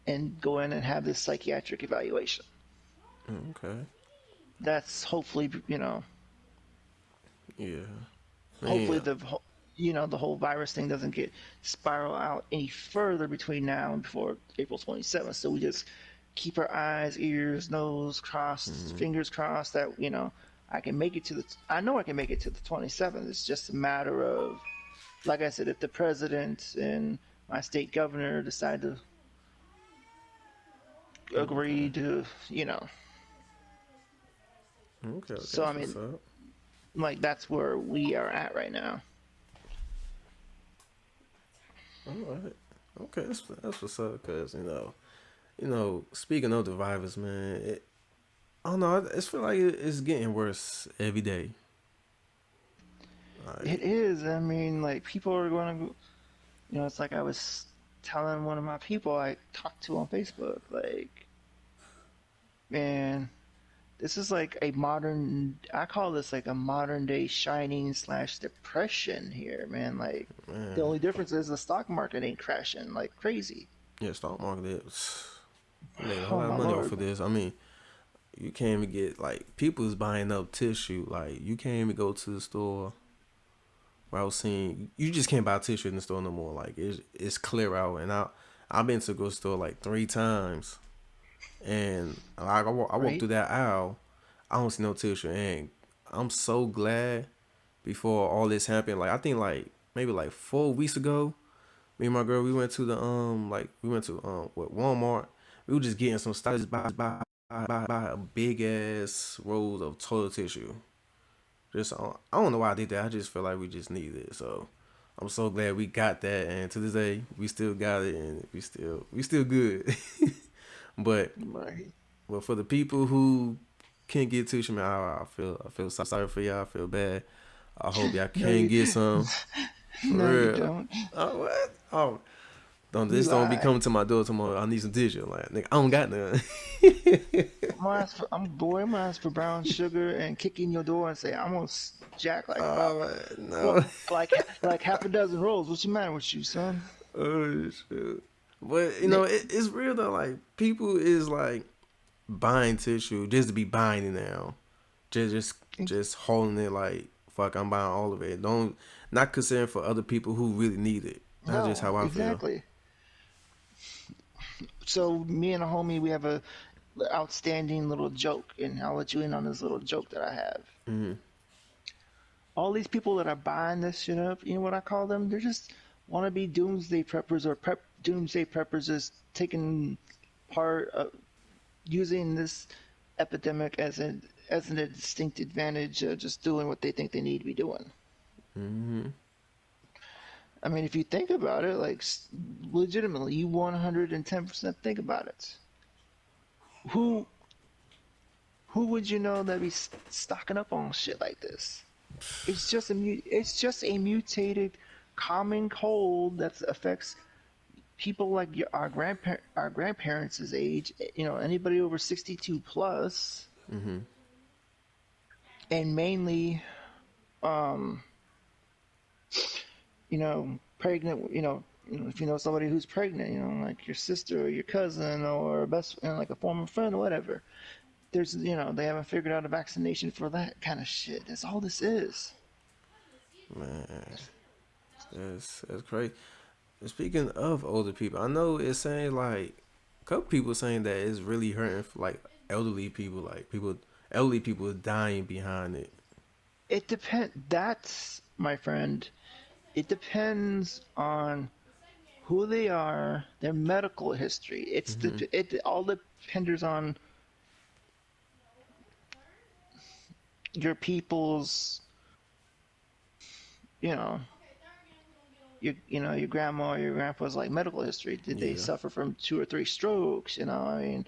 and go in and have this psychiatric evaluation. Okay. That's hopefully, Yeah. hopefully Man. the whole virus thing doesn't get spiral out any further between now and before April 27th. So we just keep our eyes, ears, nose crossed, fingers crossed that I can make it to the. I know I can make it to the 27th. It's just a matter of, like I said, if the president and my state governor decide to agree Okay. to. Okay. Okay. So I That's what's mean, up. like that's where we are at right now. All right. Okay. That's what's up. Cause speaking of the virus, man, I don't know. I just feel like it's getting worse every day. It Like, is. I mean, like people are going to, it's like I was telling one of my people I talked to on Facebook, like, man, this is like I call this like a modern day shining slash depression here, man. Like, the man, only difference is the stock market ain't crashing like crazy. yeah, stock market is making a whole Oh lot of my money off lord. of this. I mean, you can't even get like people's buying up tissue. Like, you can't even go to the store. Where I was seeing, you just can't buy tissue in the store no more. Like, it's clear out, and I've been to the grocery store like 3 times, and I walked Right? through that aisle. I don't see no tissue, and I'm so glad before all this happened. Like, I think like maybe like 4 weeks ago, me and my girl, we went to the we went to what, Walmart. We were just getting some stuff, just buy a big ass rolls of toilet tissue. Just I don't know why I did that. I just feel like we just needed it. So I'm so glad we got that, and to this day we still got it, and we still good. but Right. but for the people who can't get tissue, man, I feel sorry for y'all. I feel bad. I hope y'all No, can you, get some for no, you real. don't. Oh what? Oh, You don't be lie. coming to my door tomorrow. I need some tissue. Like, nigga, I don't got none. I'm gonna ask for brown sugar and kick in your door and say I'm gonna jack like about Oh man, well no. like half a dozen rolls. What's the matter with you, son? Oh shit. But Nick, it's real though. Like, people is like buying tissue just to be buying it now. Just holding it like, fuck, I'm buying all of it. Don't Not considering for other people who really need it. That's just no, how I feel. exactly. So me and a homie, we have a outstanding little joke, and I'll let you in on this little joke that I have. Hmm. All these people that are buying this shit up, you know what I call them? They're just wannabe doomsday preppers, or doomsday preppers is taking part of using this epidemic as a distinct advantage, just doing what they think they need to be doing. Hmm. I mean, if you think about it, like legitimately, you 110% think about it. Who who would you know that be stocking up on shit like this? It's just a mutated common cold that affects people like our grandparents' age. You know, anybody over 62 plus, and mainly, um, you know, pregnant. If you know somebody who's pregnant, you know, like your sister or your cousin or a best, like a former friend or whatever. They haven't figured out a vaccination for that kind of shit. That's all this is. Man, that's crazy. Speaking of older people, I know it's saying like a couple people saying that it's really hurting for like elderly people, elderly people dying behind it. It depends. That's my friend. It depends on who they are, their medical history. It all depends on your people's, you know, your grandma or your grandpa's like medical history. Did they Yeah. suffer from 2 or 3 strokes? I mean,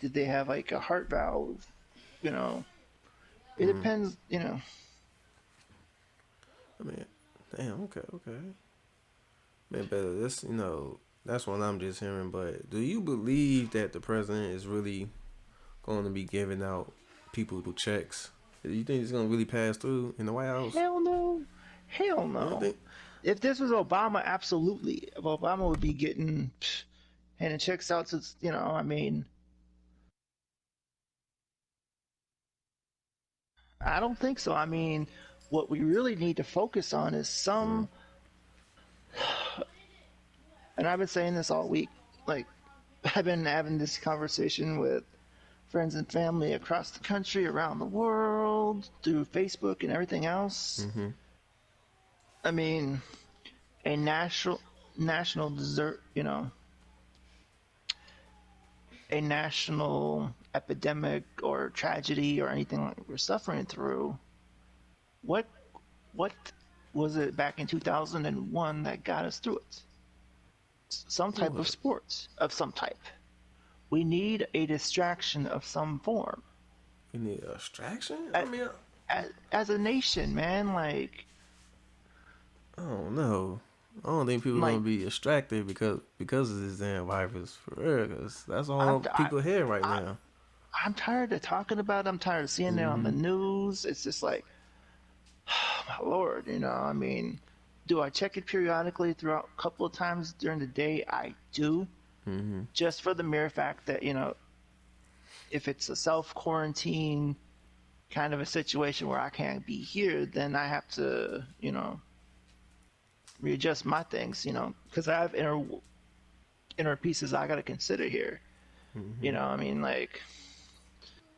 did they have like a heart valve? You know, it depends. I mean, damn. Okay. Man, better this. That's what I'm just hearing. But do you believe that the president is really going to be giving out people checks? Do you think it's going to really pass through in the White House? Hell no, hell You don't no. think? If this was Obama, absolutely. If Obama would be getting handing checks out to, I mean, I don't think so. I mean, what we really need to focus on is and I've been saying this all week, like, I've been having this conversation with friends and family across the country, around the world, through Facebook and everything else. Mm-hmm. I mean, a national desert, a national epidemic or tragedy or anything like we're suffering through. What what was it back in 2001 that got us through it? Some type of What? sports of some type. We need a distraction of some form. You need a distraction? I As, mean, as a nation, man, I don't know. I don't think people like gonna be distracted because of this damn virus for real. Cause that's I'm all I, people hear right I now. I'm tired of talking about it. I'm tired of seeing it on the Mm-hmm. news. It's just like, my lord, I mean, do I check it periodically throughout a couple of times during the day? I do, Mm-hmm. just for the mere fact that, if it's a self quarantine kind of a situation where I can't be here, then I have to, readjust my things, because I have inner pieces I got to consider here. Mm-hmm. I mean, like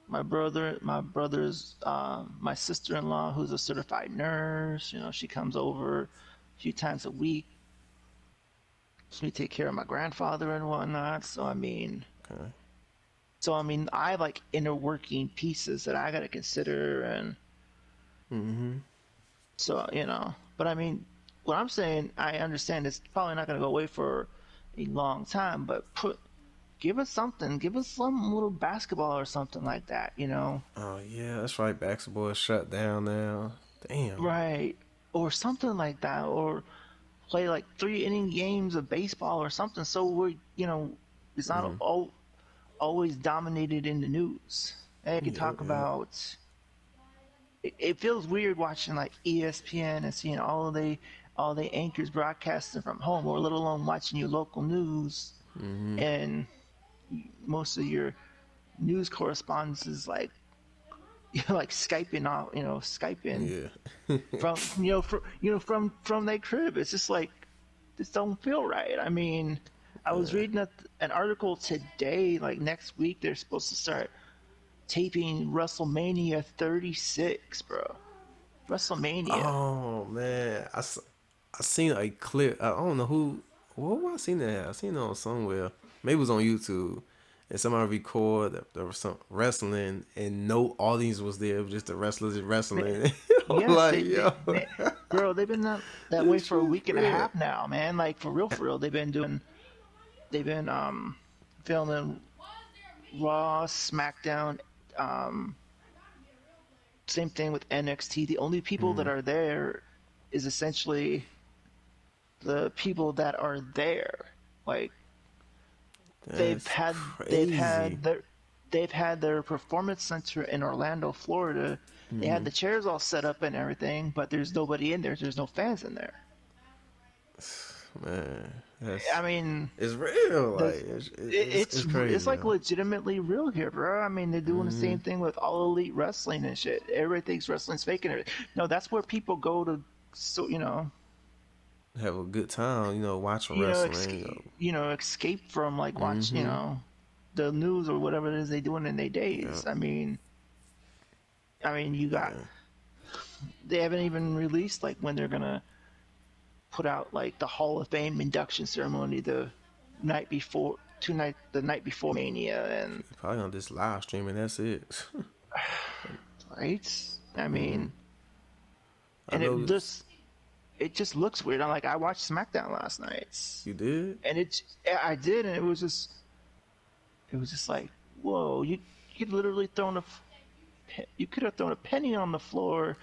my sister-in-law, who's a certified nurse. She comes over a few times a week. She take care of my grandfather and whatnot. Okay. So I mean, I have like inner working pieces that I got to consider, and Mm-hmm. so But I mean, what I'm saying, I understand it's probably not going to go away for a long time, but give us something, give us some little basketball or something like that. Oh yeah, that's right. Basketball is shut down now. Damn. Right, or something like that, or play like 3 inning games of baseball or something, so it's not Mm-hmm. always dominated in the news. They can Yep. talk Yep. about. It feels weird watching like ESPN and seeing all the anchors broadcasting from home, or let alone watching your local news, Mm-hmm. and most of your news correspondents is like like Skyping out, Skyping Yeah. from from their crib. It's just like, this don't feel right. I mean, I was Yeah. reading an article today, like next week they're supposed to start taping WrestleMania 36, bro. WrestleMania. Oh man, I seen a clip. I don't know who. What I seen that? I seen it on somewhere. Maybe it was on YouTube. And somebody record that there was some wrestling and no audience was there. It was just the wrestlers wrestling. I'm Yes, like, yo, bro, they've been that way this for a shit's week and a real. half now, man. Like, for real, for real. They've been filming Raw, SmackDown, Same thing with NXT. The only people that are there is essentially the people that are there. Like they've That's had they've crazy. had their they've had their performance center in Orlando, Florida. They had the chairs all set up and everything, but there's nobody in there. There's no fans in there. Man, I that's mean, it's real. Like there's it's it's crazy, like yo. legitimately real here, bro. I mean, they're doing the same thing with All Elite Wrestling and shit. Everybody thinks wrestling's fake and everything. No, that's where people go to, so Have a good time, watching you know, wrestling. escape from like watch, Mm-hmm. the news or whatever it is they doing in their Yeah, days. I mean, you got man. they haven't even released like when they're gonna put out like the Hall of Fame induction ceremony the night before Mania, and Probably on this live stream, and that's it. right. I hmm mean, I and noticed it just looks weird. I'm like, I watched SmackDown last night, you did. and I did, and it was just like, whoa, you could literally you could have thrown a penny on the floor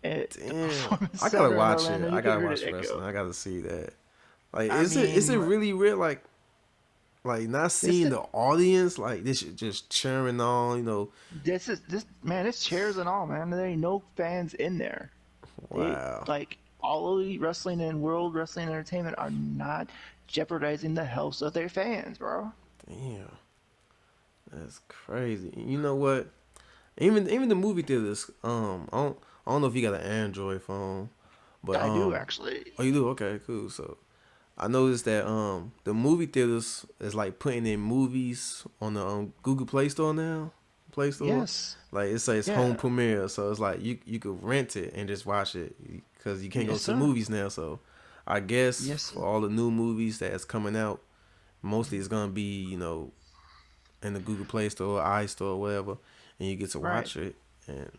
at the Damn, performance I gotta center in watch Orlando. it. You I could gotta have heard it watch wrestling. echo. I gotta see that. Like, I is it mean, really real? Like not this seeing the audience, like this shit just cheering on. this man, it's chairs and all, man. There ain't no fans in there. They Wow, like all Elite Wrestling and World Wrestling Entertainment are not jeopardizing the health of their fans, bro. damn, that's crazy. You know what? Even the movie theaters. I don't know if you got an Android phone, but I do actually. oh, you do. Okay, cool. So I noticed that the movie theaters is like putting in movies on the Google Play Store now. Play Store, Yes. like it says home Yeah. premiere, so it's like you could rent it and just watch it because you can't go Yes, to sir. movies now. So I guess Yes, for sir. all the new movies that's coming out, mostly it's gonna be in the Google Play Store, iStore, whatever, and you get to Right. watch it, and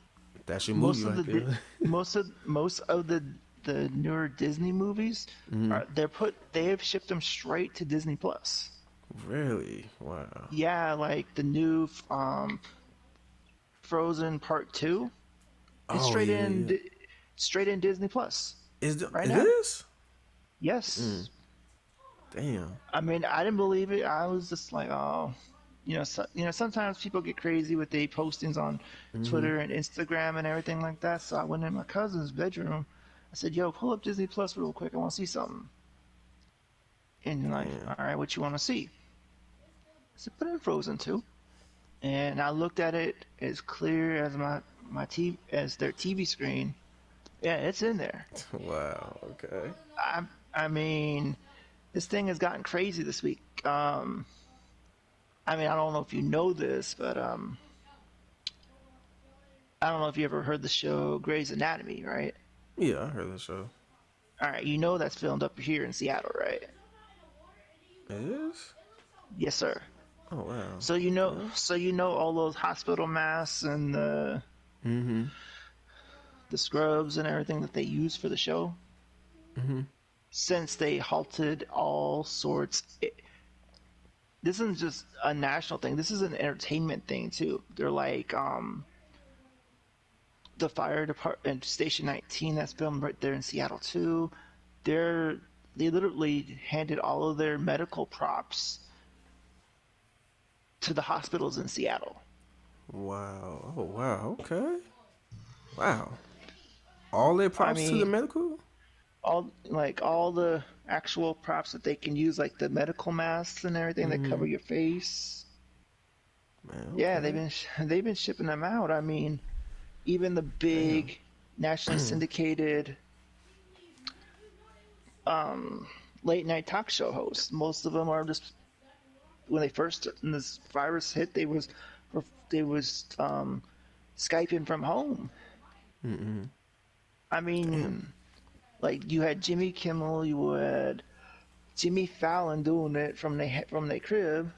that's your movie Most of right there. most of the newer Disney movies are they have shipped them straight to Disney Plus. Really? Wow. Yeah, like the new Frozen Part 2. It's Oh yeah, yeah. straight in Disney Plus right It now. is? Yes. Damn. I mean, I didn't believe it. I was just like, oh, sometimes people get crazy with their postings on Twitter and Instagram and everything like that. So I went in my cousin's bedroom. I said, "Yo, pull up Disney Plus real quick. I want to see something." And you're like, Damn. "All right, what you want to see?" I said, "Put in Frozen 2." And I looked at it as clear as my TV as their TV screen. Yeah, it's in there. Wow. Okay. I I mean, this thing has gotten crazy this week. I mean, I don't know if you know this, but I don't know if you ever heard the show Grey's Anatomy, right? Yeah, I heard the show. All right, you know that's filmed up here in Seattle, right? It is? Yes, sir. Oh wow. Okay. So you know all those hospital masks and Mm-hmm. the scrubs and everything that they use for the show. Mm-hmm. Since they halted all sorts, this isn't just a national thing. This is an entertainment thing too. They're like the fire department, Station 19, that's filmed right there in Seattle too. They literally handed all of their medical props to the hospitals in Seattle. Wow. Oh wow. Okay. Wow. All their I props to the mean, medical? all the actual props that they can use, like the medical masks and everything that Mm-hmm. cover your face. Man, Yeah, okay. they've been shipping them out. I mean, even the Damn. big nationally syndicated late night talk show hosts. Most of them are just when when this virus hit, they was Skyping from home. Mm-hmm. I Damn. mean, like you had Jimmy Kimmel, you had Jimmy Fallon doing it from their crib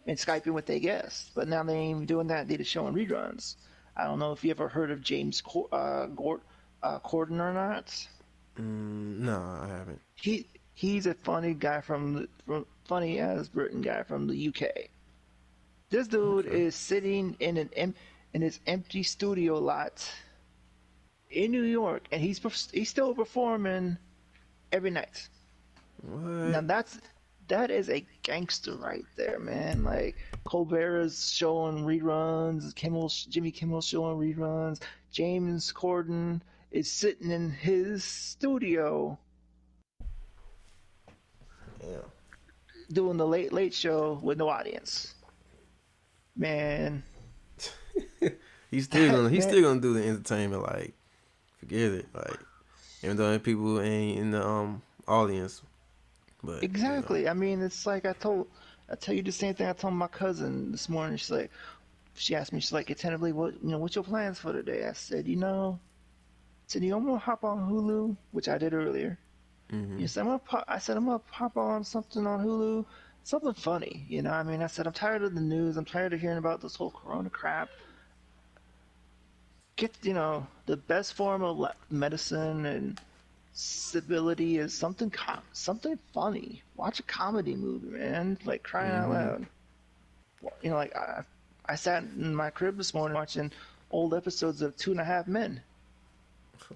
and Skyping with their guests, but now they ain't even doing that. They just showing reruns. I don't know if you ever heard of James Corden or not. No, I haven't. He's a funny guy from funny as Britain guy from the UK. This dude Okay. is sitting in in his empty studio lot in New York, and he's still performing every night. Now What? that is a gangster right there, man. Like Colbert is showing reruns, Jimmy Kimmel's showing reruns, James Corden is sitting in his studio Yeah. doing the Late Late Show with no audience. Man, He's man, still gonna do the entertainment. Like, forget it. Like, even though people ain't in the audience, but you know. exactly. I mean, it's like I tell you the same thing I told my cousin this morning. She asked me, she's like, attentively, what's your plans for today? I said, I'm gonna hop on Hulu, which I did earlier. Hmm. Yes, I said I'm gonna pop on something on Hulu, something funny. I mean, I said I'm tired of the news. I'm tired of hearing about this whole Corona crap. The best form of medicine and stability is something funny. Watch a comedy movie, man. Like crying out Hmm. loud. Like I sat in my crib this morning watching old episodes of Two and a Half Men.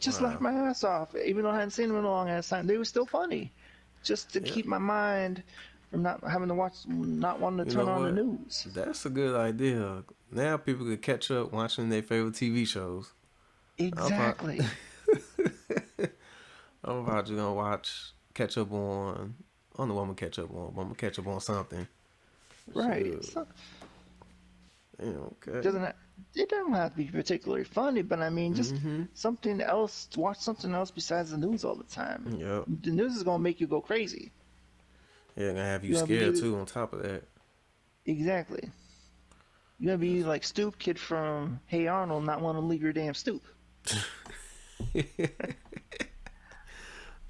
Just laughed Wow. my ass off, even though I hadn't seen them in a long ass time. They were still funny, just to Yeah. keep my mind from not having to watch, not wanting to You turn know on the what? news. That's a good idea. Now people could catch up watching their favorite TV shows. I'm probably, Exactly. I'm probably gonna catch up on. I don't know what I'm gonna catch up on, but I'm gonna catch up on something. Right. Shoot. So, Damn, okay. doesn't ha- it doesn't have to be particularly funny, but I mean, just Mm-hmm. something else. Watch something else besides the news all the time. Yep. The news is gonna make you go crazy. Yeah, gonna have you You're gonna be scared either, too on top of that. exactly. You're gonna be like Stoop Kid from Hey Arnold, not want to leave your damn stoop.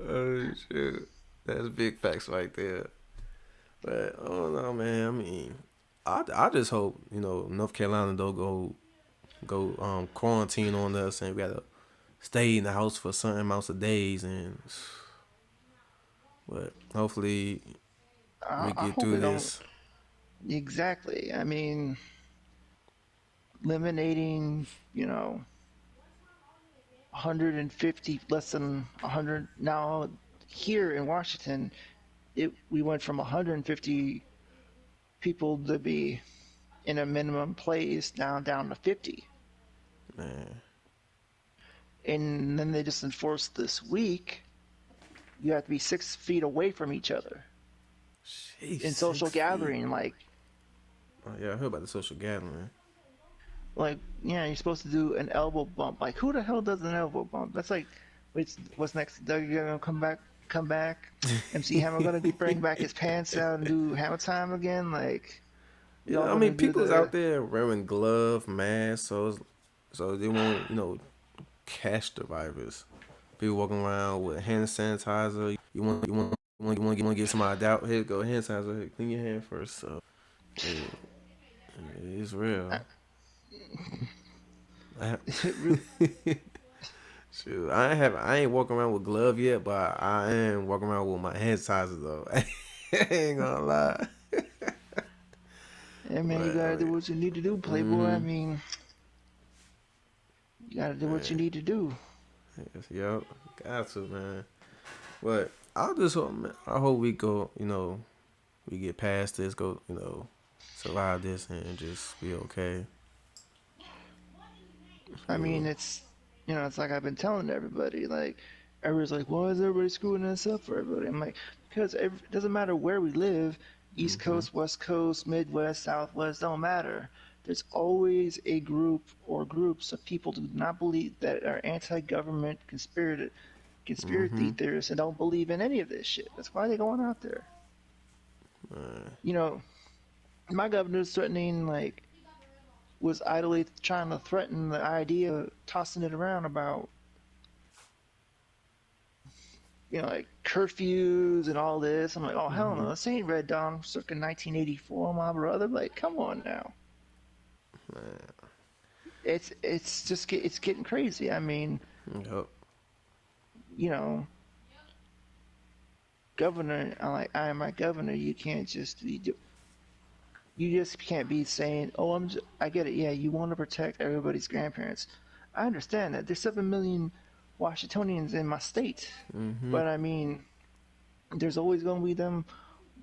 Oh shit. That's big facts right there. But I don't know, man. I mean, I just hope, North Carolina don't go quarantine on us and we gotta stay in the house for certain amounts of days and but hopefully we I get hope through it don't. this. Exactly. I mean, eliminating, 150, less than 100. Now, here in Washington, we went from 150 people to be in a minimum place now down to 50. Man. And then they just enforced this week you have to be 6 feet away from each other Sheesh, in social 6 feet. gathering. Oh yeah, I heard about the social gathering. Yeah, you're supposed to do an elbow bump. Like, who the hell does an elbow bump? That's like, what's next? Doug gonna come back. MC Hammer gonna bring back his pants out and do Hammer Time again. Like, we all Yeah, I gonna mean do people's the out there wearing glove, masks, so they won't, catch the virus. People walking around with hand sanitizer. You want to get somebody out. Here go hand sanitizer. Here, clean your hand first. So it, it's real. I, really. shoot, I ain't walking around with glove yet, but I am walking around with my hand sanitizer though. I ain't gonna lie. Yeah, man, you But I gotta do mean, what you need to do, Playboy. I mm-hmm, mean, you gotta do what you man, need to do. yes, yep, got to man. But I just hope, man, I hope we go, we get past this, go, survive this and just be okay. I mean, Shoot. it's like I've been telling everybody. Like, everybody's like, why is everybody screwing this up for everybody? I'm like, because it doesn't matter where we live, East Mm-hmm. Coast, West Coast, Midwest, Southwest, don't matter. There's always a group or groups of people who do not believe that are anti-government conspiracy Mm-hmm. theorists and don't believe in any of this shit. That's why they're going out there. Uh, You know, my governor's threatening, like, was idly trying to threaten the idea, tossing it around about, like curfews and all this. I'm like, oh hell mm-hmm. no, this ain't Red Dawn circa 1984, my brother. Like, come on now. It's getting crazy. I mean, Yep. you know, governor. I am my governor. You can't just be. You just can't be saying, "Oh, I get it. Yeah, you want to protect everybody's grandparents. I understand that. There's 7 million Washingtonians in my state, Mm-hmm. but I mean, there's always going to be them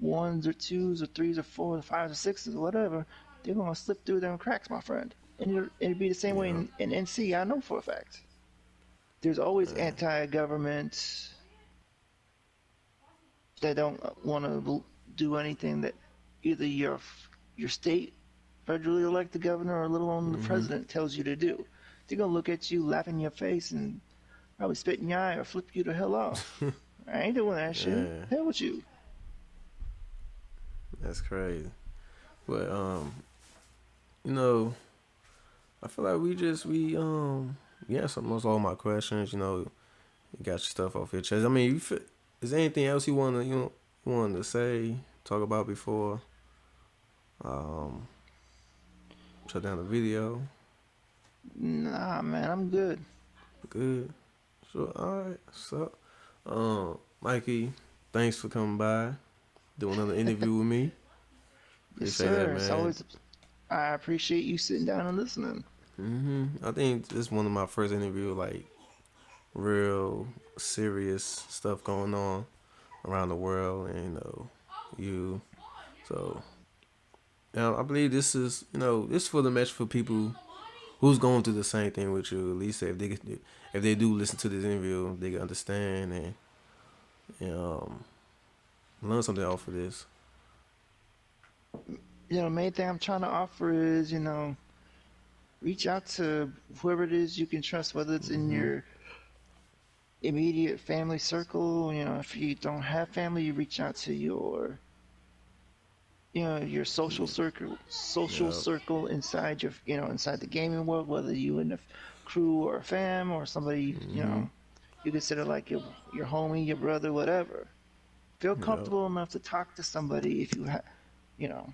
ones or twos or threes or fours or fives or sixes or whatever. They're going to slip through them cracks, my friend. And it'd be the same way Yeah. in NC. I know for a fact. There's always Man. anti-government that don't want to do anything that either your state federally elected governor or let alone the Mm-hmm. president tells you to do. They're gonna look at you, laugh in your face, and probably spit in your eye or flip you the hell off. I ain't doing that shit. Yeah. Hell with you. That's crazy. But you know, I feel like we answered most all my questions. You know, you got your stuff off your chest. I mean, is there anything else you wanted to say, talk about before um shut down the video? Nah, man, I'm good. Good. Sure. All right. So, Mikey, thanks for coming by, doing another interview with me. Yes, Appreciate that, sir. It's man. always. I appreciate you sitting down and listening. I think this is one of my first interview, like real serious stuff going on around the world, and you. So, I believe this is this for the message for people who's going through the same thing with you. At least if they do listen to this interview, they can understand and learn something off of this. Main thing I'm trying to offer is, reach out to whoever it is you can trust, whether it's in Mhm. your immediate family circle. If you don't have family, you reach out to your social Yep. circle inside inside the gaming world, whether you in a crew or a fam or somebody, Mhm. you consider like your homie, your brother, whatever. Feel Yep. comfortable enough to talk to somebody if you have, you know,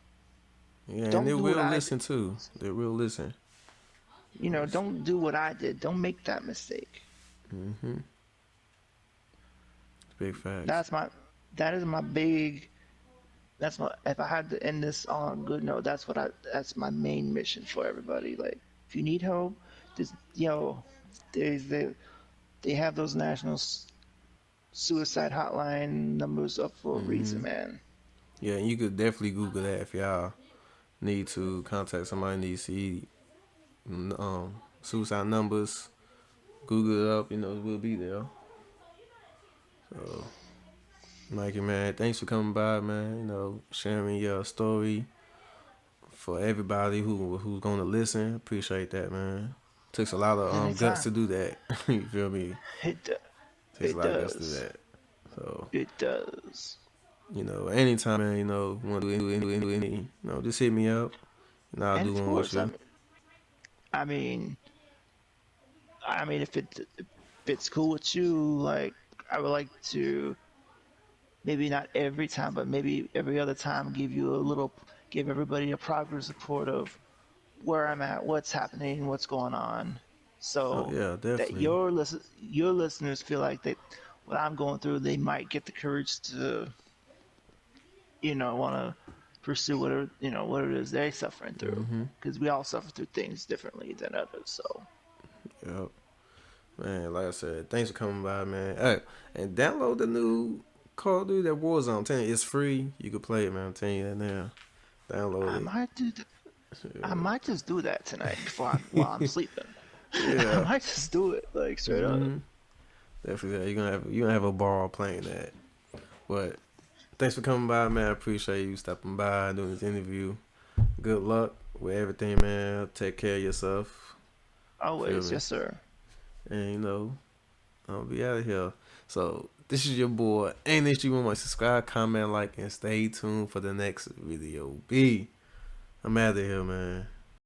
Yeah, and they don't do what will I did. listen too. They will listen. Don't do what I did. Don't make that mistake. Mhm. Big facts. That's my, that is my big, that's my, if I had to end this on a good note, that's my main mission for everybody. Like, if you need help, just, there's they have those national suicide hotline numbers up for a reason, Mhm. man. Yeah, and you could definitely Google that if y'all need to contact somebody, need to see suicide numbers. Google it up. We'll be there. So, Mikey, man, thanks for coming by, man. Sharing your story for everybody who's gonna listen. Appreciate that, man. Takes a lot of guts Anytime. to do that. You feel me? It do- Takes a it lot of guts to do does. that. So, It does. anytime, man, want to do anything, just hit me up, and I'll And do of one with course, you. I mean, if it's cool with you, like I would like to maybe not every time, but maybe every other time give everybody a progress report of where I'm at, what's happening, what's going on, Oh so yeah, that definitely. your listeners feel like that what I'm going through, they might get the courage to want to pursue what it is they're suffering through, Mhm. because we all suffer through things differently than others. So Yep. Man, like I said, thanks for coming by, man. Hey, and download the new Call of Duty that Warzone. I'm telling you, it's free. You can play it, man. I'm telling you that now. I Download it. might do. I might just do that tonight while I'm sleeping. I Yeah. might just do it like straight up. Mm-hmm. Definitely. Yeah. You're gonna have a ball playing that. But thanks for coming by, man. I appreciate you stopping by doing this interview. Good luck with everything, man. Take care of yourself. Feel Always, me? yes, sir. And I'll be out of here. So this is your boy NHG OneMic. Subscribe, comment, like, and stay tuned for the next video. I'm out of here, man.